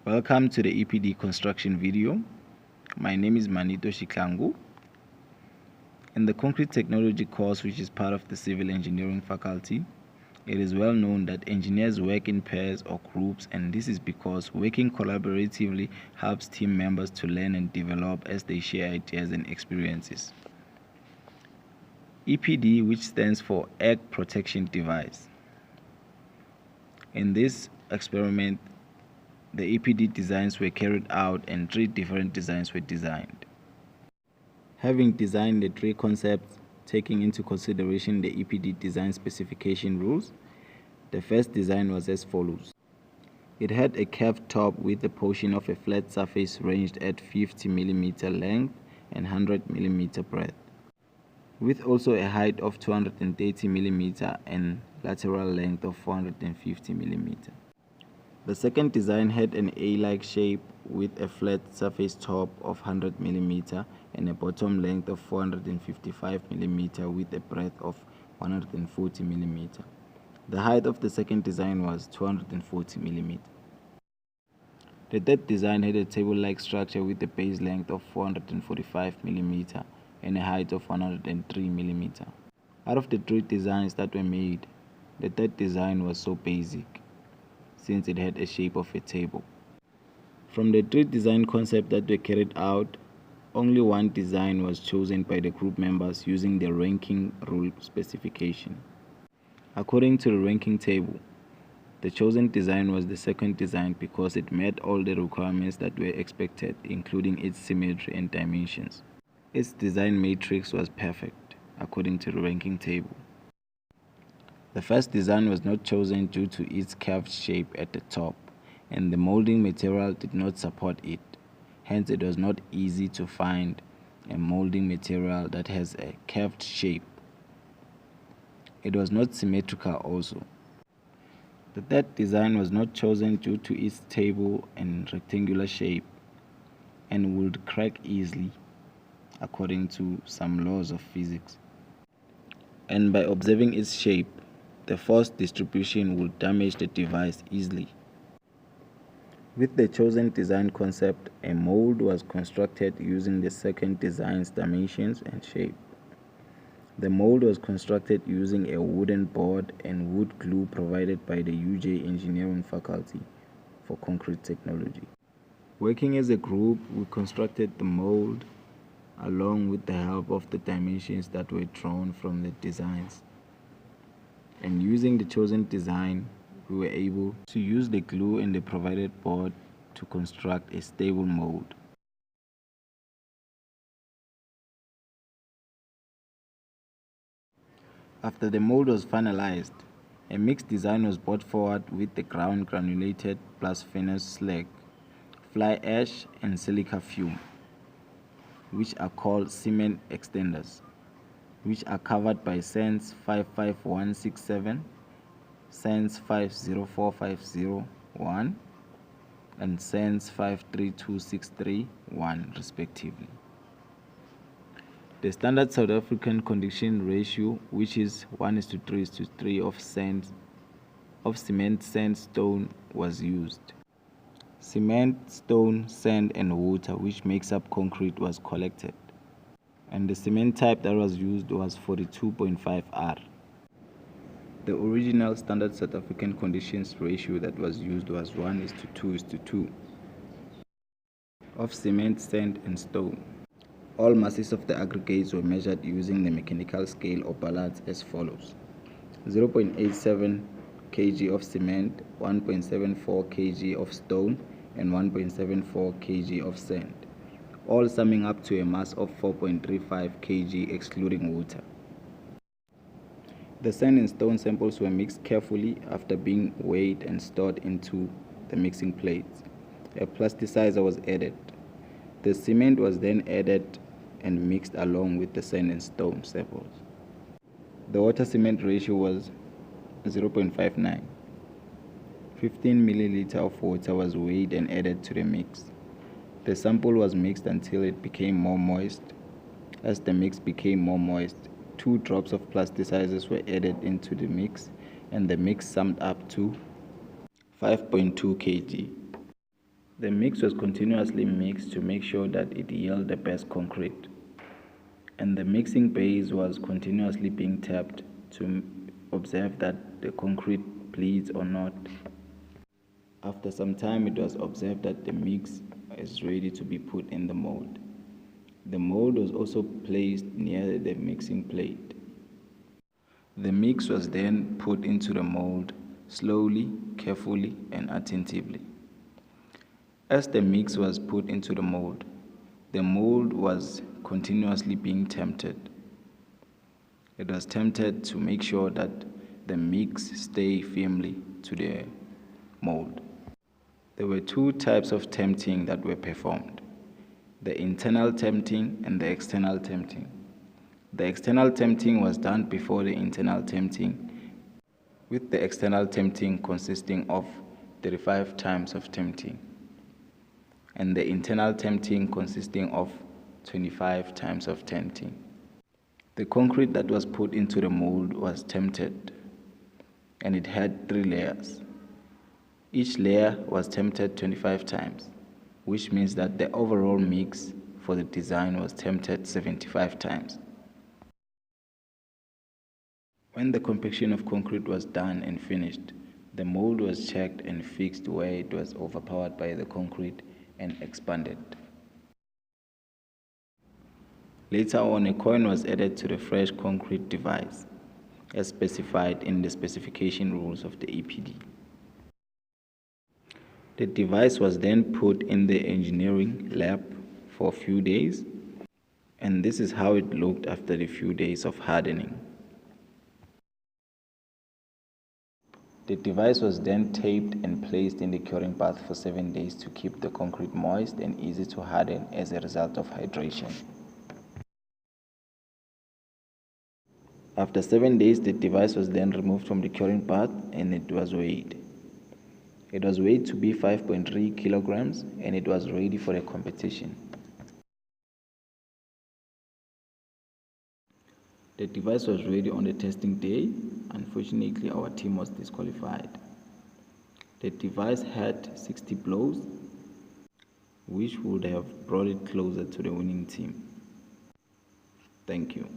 Welcome to the EPD construction video. My name is Manito Chitlhangu. In the concrete technology course, which is part of the civil engineering faculty, it is well known that engineers work in pairs or groups, and this is because working collaboratively helps team members to learn and develop as they share ideas and experiences. EPD, which stands for Egg Protection Device. In this experiment, the EPD designs were carried out and 3 different designs were designed. Having designed the 3 concepts, taking into consideration the EPD design specification rules, the first design was as follows. It had a curved top with a portion of a flat surface ranged at 50 mm length and 100 mm breadth, with also a height of 230 mm and lateral length of 450 mm. The second design had an A-like shape with a flat surface top of 100 mm and a bottom length of 455 mm with a breadth of 140 mm. The height of the second design was 240 mm. The third design had a table-like structure with a base length of 445 mm and a height of 103 mm. Out of the 3 designs that were made, the third design was so basic, since it had a shape of a table. From the 3 design concepts that were carried out, only 1 design was chosen by the group members using the ranking rule specification. According to the ranking table, the chosen design was the second design because it met all the requirements that were expected, including its symmetry and dimensions. Its design matrix was perfect, according to the ranking table. The first design was not chosen due to its curved shape at the top, and the molding material did not support it. Hence, it was not easy to find a molding material that has a curved shape. It was not symmetrical also. The third design was not chosen due to its table and rectangular shape and would crack easily, according to some laws of physics. And by observing its shape, the force distribution would damage the device easily. With the chosen design concept, a mold was constructed using the second design's dimensions and shape. The mold was constructed using a wooden board and wood glue provided by the UJ Engineering faculty for concrete technology. Working as a group, we constructed the mold along with the help of the dimensions that were drawn from the designs. And using the chosen design, we were able to use the glue and the provided board to construct a stable mold. After the mold was finalized, a mixed design was brought forward with the ground granulated plus furnace slag, fly ash and silica fume, which are called cement extenders, which are covered by SENS 55167, SENS 504501, and SENS 532631 respectively. The standard South African condition ratio, which is 1:3:3 of cement, sand, stone, was used. Cement, stone, sand and water, which makes up concrete, was collected. And the cement type that was used was 42.5 R. The original standard South African conditions ratio that was used was 1:2:2 of cement, sand and stone. All masses of the aggregates were measured using the mechanical scale or balance as follows: 0.87 kg of cement, 1.74 kg of stone and 1.74 kg of sand, all summing up to a mass of 4.35 kg excluding water. The sand and stone samples were mixed carefully after being weighed and stored into the mixing plates. A plasticizer was added. The cement was then added and mixed along with the sand and stone samples. The water-cement ratio was 0.59. 15 milliliters of water was weighed and added to the mix. The sample was mixed until it became more moist. As the mix became more moist, 2 drops of plasticizers were added into the mix, and the mix summed up to 5.2 kg. The mix was continuously mixed to make sure that it yielded the best concrete, and the mixing base was continuously being tapped to observe that the concrete bleeds or not. After some time, it was observed that the mix is ready to be put in the mold. The mold was also placed near the mixing plate. The mix was then put into the mold slowly, carefully, and attentively. As the mix was put into the mold was continuously being tempted. It was tempted to make sure that the mix stay firmly to the mold. There were two types of tempting that were performed: the internal tempting and the external tempting. The external tempting was done before the internal tempting, with the external tempting consisting of 35 times of tempting, and the internal tempting consisting of 25 times of tempting. The concrete that was put into the mold was tempted, and it had 3 layers. Each layer was tempted 25 times, which means that the overall mix for the design was tempted 75 times. When the compaction of concrete was done and finished, the mold was checked and fixed where it was overpowered by the concrete and expanded. Later on, a coin was added to the fresh concrete device, as specified in the specification rules of the EPD. The device was then put in the engineering lab for a few days, and this is how it looked after the few days of hardening. The device was then taped and placed in the curing bath for 7 days to keep the concrete moist and easy to harden as a result of hydration. After 7 days, the device was then removed from the curing bath and it was weighed. It was weighed to be 5.3 kilograms and it was ready for a competition. The device was ready on the testing day. Unfortunately, our team was disqualified. The device had 60 blows, which would have brought it closer to the winning team. Thank you.